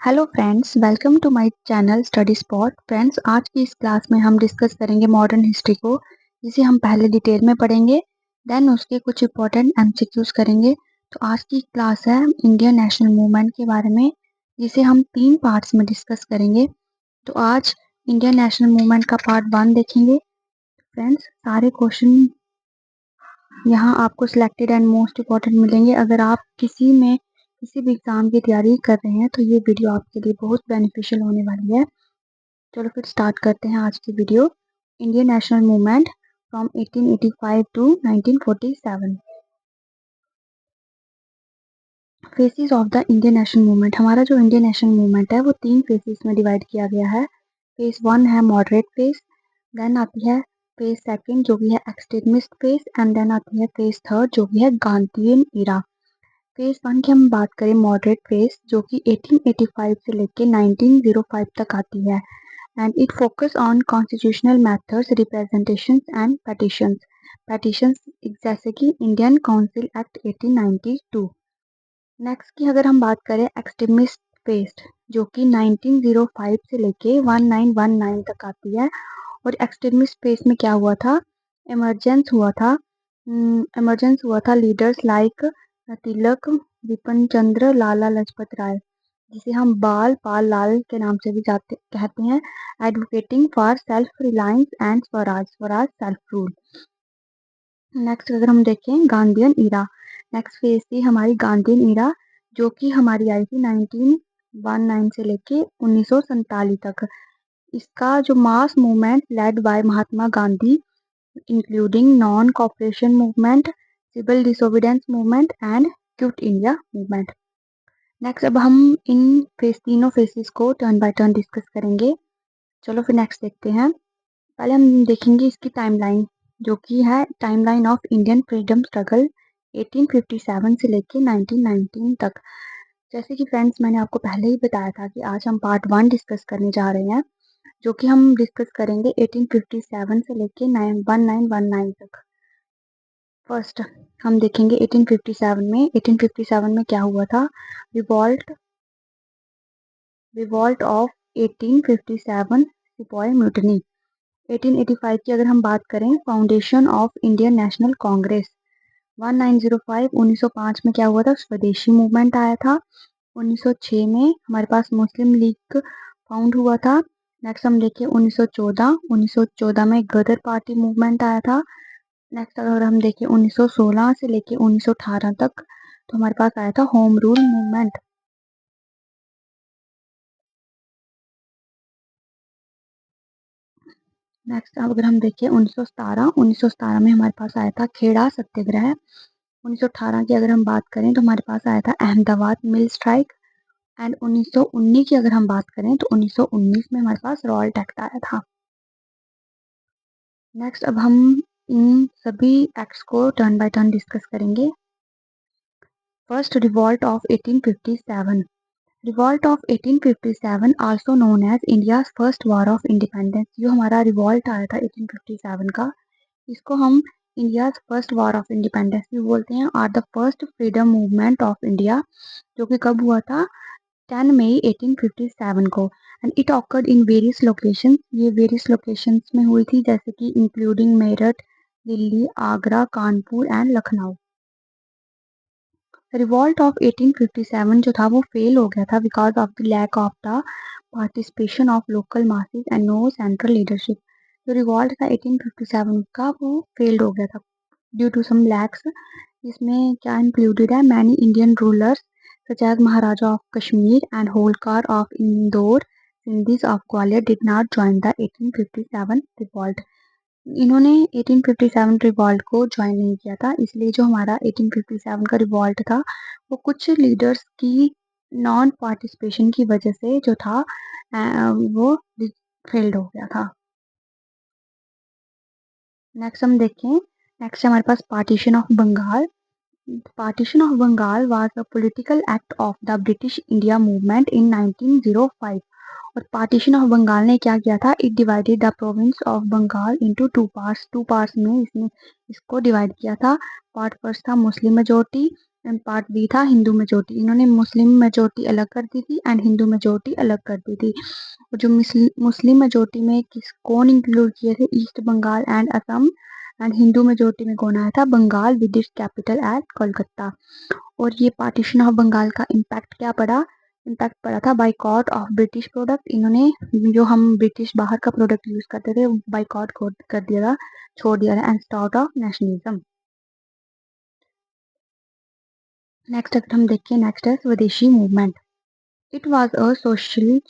Hello friends, welcome to my channel study spot. Friends, आज की इस क्लास में हम डिस्कस करेंगे मॉडर्न हिस्ट्री को, जिसे हम पहले डिटेल में पढ़ेंगे, देन उसके कुछ इंपॉर्टेंट एमसीक्यूज करेंगे। तो आज की क्लास है इंडियन नेशनल मूवमेंट के बारे में, जिसे हम 3 पार्ट्स में डिस्कस करेंगे। तो आज इंडियन नेशनल मूवमेंट का पार्ट 1 देखेंगे। फ्रेंड्स, सारे क्वेश्चन यहाँ आपको सिलेक्टेड एंड मोस्ट इम्पॉर्टेंट मिलेंगे। अगर आप किसी भी एग्जाम की तैयारी कर रहे हैं तो ये वीडियो आपके लिए बहुत बेनिफिशियल होने वाली है। चलो फिर स्टार्ट करते हैं आज की video. Indian national movement from 1885 to 1947। Phases of the Indian national movement. हमारा जो इंडियन नेशनल मूवमेंट है वो 3 फेसेस में डिवाइड किया गया है। फेज 1 है मॉडरेट फेज, देन आती है फेज 2 जो कि है एक्सट्रीमिस्ट फेज, एंड देन आती है फेज 3 जो कि है गांधीयन इरा। फेज 1 की हम बात करें मॉडरेट फेज, जो कि 1885 से लेके 1905 तक आती है, and it focus on constitutional methods, representations and petitions जैसे कि इंडियन काउंसिल एक्ट 1892। नेक्स्ट की अगर हम बात करें एक्सट्रीमिस्ट फेज, जो कि 1905 से लेके 1919 तक आती है। और एक्सट्रीमिस्ट फेज में क्या हुआ था? इमरजेंस हुआ था। लीडर्स लाइक तिलक, विपिन चंद्र, लाला लाजपत राय, जिसे हम बाल पाल लाल के नाम से भी जाते कहते हैं, advocating for self reliance and Swaraj self rule. Next अगर हम देखें गांधीयन इरा, नेक्स्ट फेज थी हमारी गांधीयन इरा, जो कि हमारी आई थी 1919 से लेके 1947 तक। इसका जो mass movement led by Mahatma Gandhi, including non cooperation movement, civil disobedience movement and quit India movement. Next अब हम इन तीनों फेसेस को टर्न बाय टर्न डिस्कस करेंगे। चलो फिर नेक्स्ट देखते हैं। पहले हम देखेंगे इसकी टाइमलाइन, जो कि है timeline of Indian freedom struggle 1857 से लेके 1919 तक। जैसे कि फ्रेंड्स, मैंने आपको पहले ही बताया था कि आज हम पार्ट 1 डिस्कस करने जा रहे हैं, जो कि हम डिस्कस करेंगे 1857 से लेके 1919 तक। फर्स्ट हम देखेंगे 1857 में क्या हुआ था। Revolt revolt of 1857, sepoy mutiny. 1885 की अगर हम बात करें, foundation of Indian National Congress. 1905 में क्या हुआ था? स्वदेशी मूवमेंट आया था। 1906 में हमारे पास मुस्लिम लीग फाउंड हुआ था। नेक्स्ट हम देखें 1914 में गदर पार्टी मूवमेंट आया था। नेक्स्ट अगर हम देखें 1916 से लेके 1918 तक, तो हमारे पास आया था होम रूल मूवमेंट। नेक्स्ट अगर हम देखें 1917 में हमारे पास आया था खेड़ा सत्याग्रह। 1918 की अगर हम बात करें तो हमारे पास आया था अहमदाबाद मिल स्ट्राइक। एंड 1919 की अगर हम बात करें तो 1919 में हमारे पास रॉल्ट एक्ट आया था। नेक्स्ट अब हम इन सभी एक्ट्स को टर्न बाय टर्न डिस्कस करेंगे। First, revolt of 1857। Revolt of 1857 also known as India's first war of independence. जो हमारा रिवॉल्ट आया था 1857 का, इसको हम India's first war of independence भी बोलते हैं, और the first freedom movement of India, जो कि कब हुआ था? 10 मई 1857 को। And it occurred in various locations. ये वेरियस लोकेशंस में हुई थी, जैसे कि including Meerut, Delhi, Agra, Kanpur and Lucknow. Revolt of 1857 जो था वो फेल हो गया था because of the lack of the participation of local masses and no central leadership. जो रिवॉल्ट था 1857 का, वो फेल्ड हो गया था ड्यू टू सम लैक्स। इसमें क्या इंक्लूडेड है? Many Indian rulers such as Maharaja of Kashmir and Holkar of Indore, Scindias of Gwalior did not join the 1857 revolt. इन्होंने 1857 रिवॉल्ट को ज्वाइन नहीं किया था, इसलिए जो हमारा 1857 का रिवॉल्ट था वो कुछ लीडर्स की नॉन पार्टिसिपेशन की वजह से जो था वो फेल्ड हो गया था। नेक्स्ट हम देखें, नेक्स्ट हमारे पास partition of Bengal. Partition of Bengal was a political act of the British India movement in 1905। और पार्टीशन ऑफ बंगाल ने क्या किया था? It divided the province of Bengal into two parts में इसने इसको डिवाइड किया था। पार्ट फर्स्ट था Muslim majority, and part B था हिंदू मेजोरिटी। इन्होंने मुस्लिम मेजोरिटी अलग कर दी थी एंड हिंदू मेजोरिटी अलग कर दी थी। और जो मुस्लिम मेजोरिटी में कौन इंक्लूड किए थे, east Bengal and Assam. And Hindu majority में कौन आया था, Bengal with its capital at Kolkata. और ये पार्टीशन ऑफ बंगाल का इम्पैक्ट क्या पड़ा, इम्पैक्ट पड़ा था बाइकॉट ऑफ ब्रिटिश प्रोडक्ट। इन्होंने जो हम ब्रिटिश बाहर का प्रोडक्ट यूज करते थे बाइकॉट कर दिया था, छोड़ दिया था। And start of nationalism. Next अगर हम देखें, नेक्स्ट है स्वदेशी movement. It was a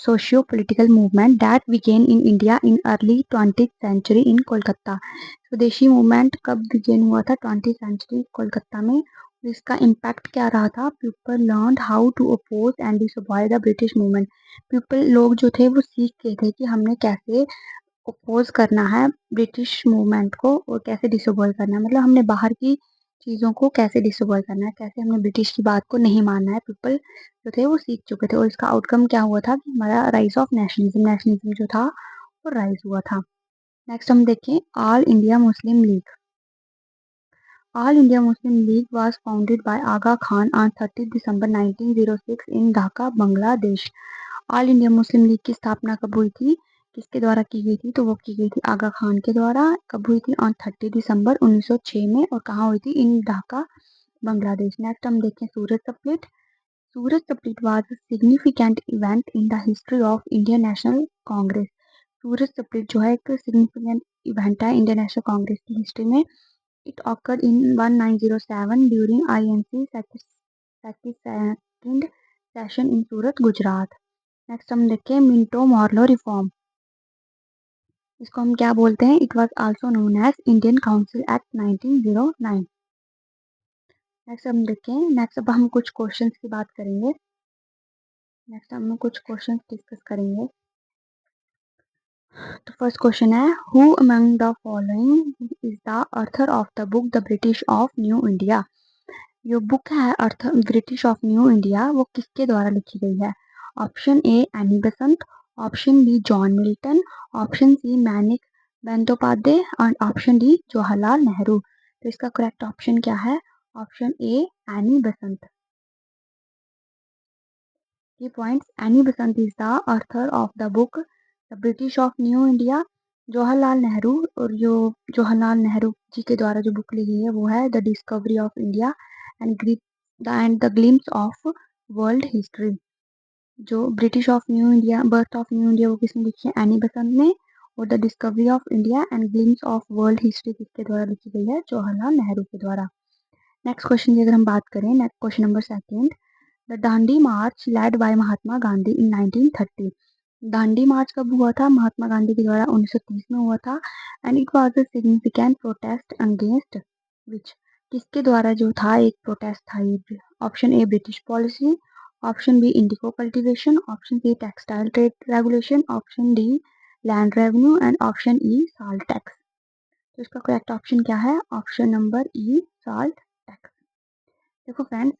socio-political movement that began in India in early 20th century in Kolkata. स्वदेशी मूवमेंट कब बिगेन हुआ था, 20th सेंचुरी कोलकाता में। इसका इम्पैक्ट क्या रहा था, people learn how to oppose and disobey the British movement. People लोग जो थे वो सीख गए थे कि हमने कैसे अपोज करना है ब्रिटिश मूवमेंट को और कैसे डिसोबॉय करना है, मतलब हमने बाहर की चीज़ों को कैसे डिसोबॉय करना है, कैसे हमने ब्रिटिश की बात को नहीं मानना है। पीपल जो थे वो सीख चुके थे और इसका आउटकम क्या हुआ था कि हमारा राइज ऑफ नेशनलिज्म, नेशनलिज्म जो था वो राइज हुआ था। नेक्स्ट हम देखें, all India Muslim league. All India Muslim league was founded by Aga Khan on 30 December 1906 in Dhaka, Bangladesh. All India Muslim league की स्थापना कब हुई थी, किसके द्वारा की गई थी, तो वो की गई थी आगा खान के द्वारा। कब हुई थी, ऑन 30 दिसंबर 1906 में। और कहाँ हुई थी, इन ढाका, बांग्लादेश। नेक्स्ट हम देखें Surat split. Surat split was a significant event in the history of Indian National Congress. Surat split जो है एक सिग्निफिकेंट इवेंट है इंडियन नेशनल कांग्रेस की हिस्ट्री में। It occurred in 1907 during INC 32nd session in Surat, Gujarat. Next हम देखें मिंटो मॉर्लो रिफॉर्म। इसको हम क्या बोलते हैं, it was also known as Indian council act 1909। Next हम देखें, नेक्स्ट अब हम कुछ क्वेश्चंस की बात करेंगे। नेक्स्ट हम कुछ क्वेश्चंस डिस्कस करेंगे। तो फर्स्ट क्वेश्चन है, who among the following is the author of the book the British of new India. जो बुक है अर्थ ब्रिटिश ऑफ न्यू इंडिया वो किसके द्वारा लिखी गई है। Option A Annie Besant, option B John Milton, option C Manik Bandopadhyay और ऑप्शन डी जवाहरलाल नेहरू। तो इसका करेक्ट ऑप्शन क्या है, ऑप्शन ए एनी बेसेंट। ये points, Annie Besant is the author of the book the British of new India. Jawaharlal Nehru, और जो जवाहरलाल नेहरू जी के द्वारा जो बुक लिखी है वो है the Discovery of India and the Glimpses of World History. जो British of new India, birth of new India वो किसने लिखी है, एनी बेसेंट ने। और the Discovery of India and Glimpses of World History किसके द्वारा लिखी गई है, जवाहरलाल नेहरू के द्वारा। नेक्स्ट क्वेश्चन की अगर हम बात करें, next question number second, the Dandi march led by Mahatma Gandhi in 1930। Dandi march कब हुआ था, महात्मा गांधी के द्वारा 1930 में हुआ था। And it was a significant protest against which, किसके द्वारा जो था एक प्रोटेस्ट था ये। Option A British policy, option B indigo cultivation, option C textile trade regulation, option D land revenue and option E salt tax. तो इसका correct option क्या है, option number E salt tax. देखो फ्रेंड्स,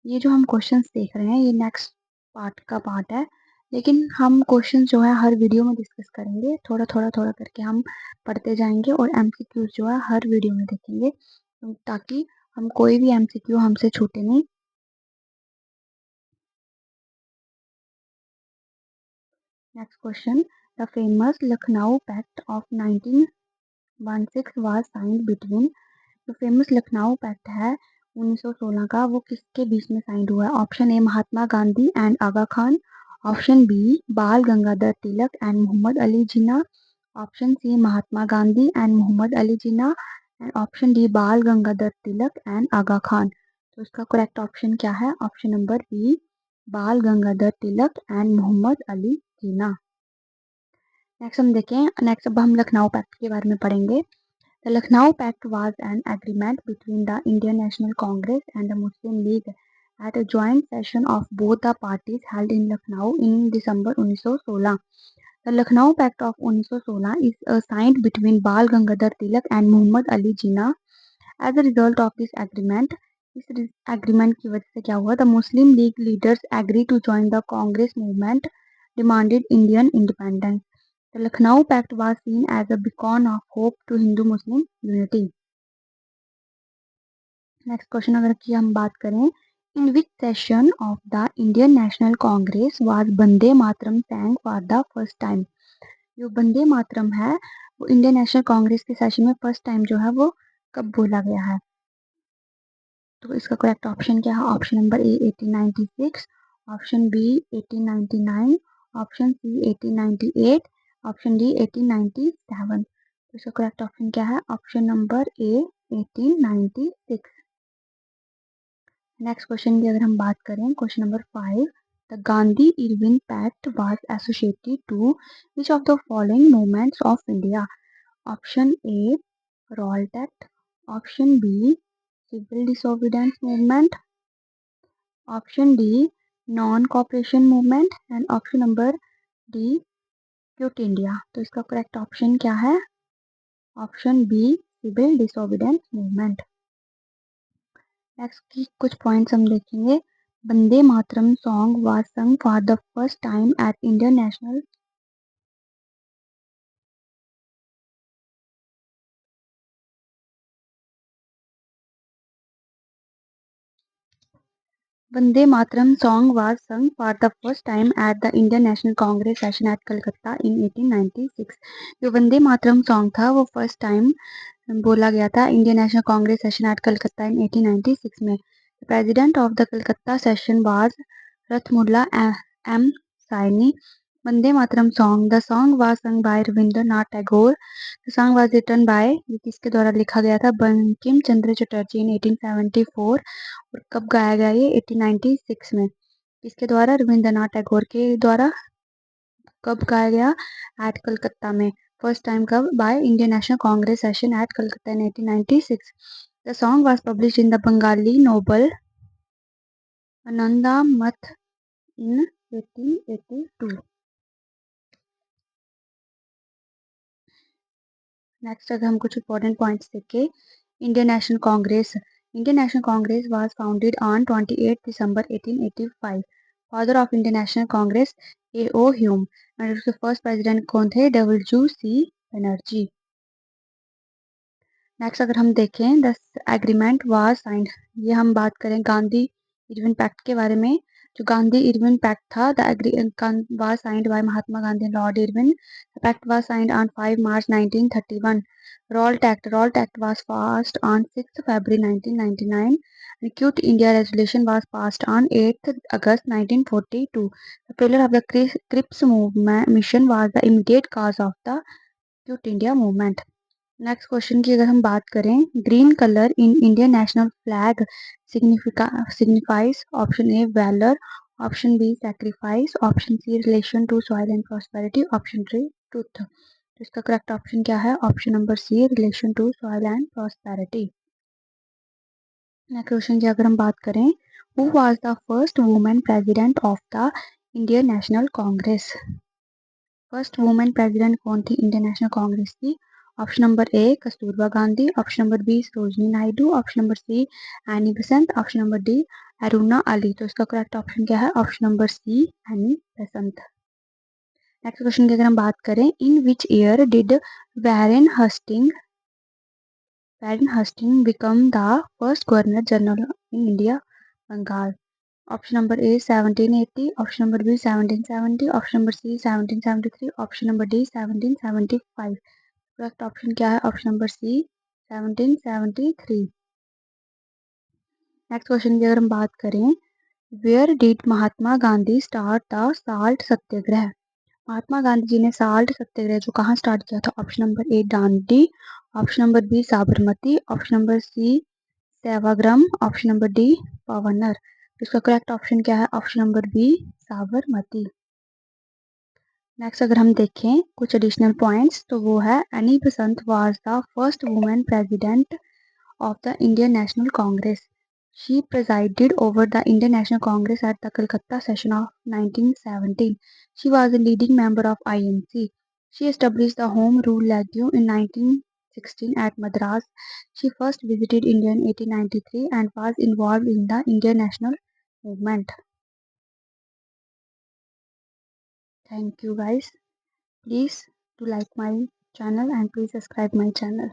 ये जो हम क्वेश्चंस देख रहे हैं ये नेक्स्ट पार्ट का पार्ट है, लेकिन हम क्वेश्चंस जो है हर वीडियो में डिस्कस करेंगे, थोड़ा थोड़ा थोड़ा करके हम पढ़ते जाएंगे और एमसीक्यूज जो है हर वीडियो में देखेंगे, ताकि हम कोई भी एमसीक्यू हमसे छूटे नहीं। Next question, the famous Lucknow pact of 1916 was signed between. जो फेमस लखनऊ पैक्ट है 1916 का वो किसके बीच में साइन हुआ है। Option A Mahatma Gandhi and Aga Khan, option B Bal Gangadhar Tilak and Mohammad Ali Jinnah, option C Mahatma Gandhi and Mohammad Ali Jinnah and option D Bal Gangadhar Tilak and Aga Khan. तो इसका करेक्ट ऑप्शन क्या है, option number B Bal Gangadhar Tilak and Mohammad Ali Jinnah. Next हम देखें, नेक्स्ट अब हम लखनऊ पैक्ट के बारे में पढ़ेंगे। The Lucknow Pact was an agreement between the Indian National Congress and the Muslim League at a joint session of both the parties held in Lucknow in December 1916. The Lucknow Pact of 1916 is signed between Bal Gangadhar Tilak and Muhammad Ali Jinnah. As a result of this agreement, इस agreement की वजह से क्या हुआ, the Muslim League leaders agreed to join the Congress movement, demanded Indian independence. The Lucknow Pact was seen as a beacon of hope to Hindu-Muslim unity. Next question अगर की हम बात करें, in which session of the Indian National Congress was Vande Mataram sang for the first time. जो वंदे मातरम है वो Indian National Congress के सेशन में फर्स्ट टाइम जो है वो कब बोला गया है? तो इसका करेक्ट ऑप्शन क्या है? Option number A 1896, option B 1899, option C 1898, option D 1897। तो इसका करेक्ट ऑप्शन क्या है? Option number A 1896। Next question की अगर हम बात करें, question number 5, the Gandhi Irwin pact was associated to which of the following movements of India? Option A Rowlatt act, option B civil disobedience movement, option D non cooperation movement and option number D quit India. तो इसका correct option क्या है? Option B civil disobedience movement. Next की कुछ points हम देखेंगे। Vande Mataram song was sung for the first time at Indian National Vande Mataram song was sung for the first time at the Indian National Congress session at Calcutta in 1896। जो वंदे Mataram song था वो first time बोला गया था Indian National Congress session at Calcutta in 1896 में। President of the Calcutta session was Rahimtulla M Sayani. Vande Mataram song, the song was sung by Rabindranath Tagore. The song was written by, ये किसके द्वारा लिखा गया था? बंकिम चंद्र चटर्जी इन 1874। और कब गाया गया ये? 1896 में। किसके द्वारा? रविंद्रनाथ टैगोर के द्वारा। कब गाया गया? एट कलकत्ता में। फर्स्ट टाइम कब? By Indian National Congress session at Calcutta in 1896। The song was published in the Bengali novel Anandamath in 1882। Next अगर हम कुछ इंपॉर्टेंट पॉइंट्स देखें, Indian National Congress was founded on 28 December 1885। Father of Indian National Congress A O Hume. और उसके first president कौन थे? W C Banerjee. Next अगर हम देखें, द एग्रीमेंट वाज साइंड, ये हम बात करें गांधी इरविन पैक्ट के बारे में। जो गांधी इरविन पैक्ट था, the was signed by Mahatma Gandhi and Lord Irwin. The pact was signed on 5 March 1931। Rowlatt act was passed on 6 February 1999 and Quit India resolution was passed on 8th August 1942. The failure of the Cripps movement mission was the immediate cause of the Quit India movement. Next question की अगर हम बात करें, green colour in Indian national flag signifies option A valour, option B sacrifice, option C relation to soil and prosperity, option D truth. तो इसका correct option क्या है? Option number C relation to soil and prosperity. Next question की अगर हम बात करें, who was the first women president of the Indian National Congress? First women president कौन थी इंडियन नेशनल कांग्रेस की? Option number A Kasturba Gandhi, option number B Sarojini Naidu, option number C Annie Besant, option number D Aruna Ali. तो इसका correct option क्या है? Option number C Annie Besant. Next question की अगर हम बात करें, in which year did Warren Hasting become the first governor general in India Bengal? Option number A 1780, option number B 1770, option number C 1773, option number D 1775। Correct option क्या है? Option number C 1773। Next question की अगर हम बात करें, where did Mahatma Gandhi start the salt satyagraha? Mahatma Gandhi ji ने salt satyagraha जो कहाँ स्टार्ट किया था? Option number A Dandi, option number B Sabarmati, option number C Sevagram, option number D Paunar. इसका करेक्ट ऑप्शन क्या है? Option number B Sabarmati. Next अगर हम देखें कुछ एडिशनल पॉइंट्स, तो वो है any Basant was the first women president of the Indian National Congress. She presided over the Indian National Congress at the Calcutta session of 1917. She was a leading member of INC. She established the Home Rule League in 1916 at Madras. She first visited India in 1893 and was involved in the Indian national movement. Thank you guys. Please do like my channel and please subscribe my channel.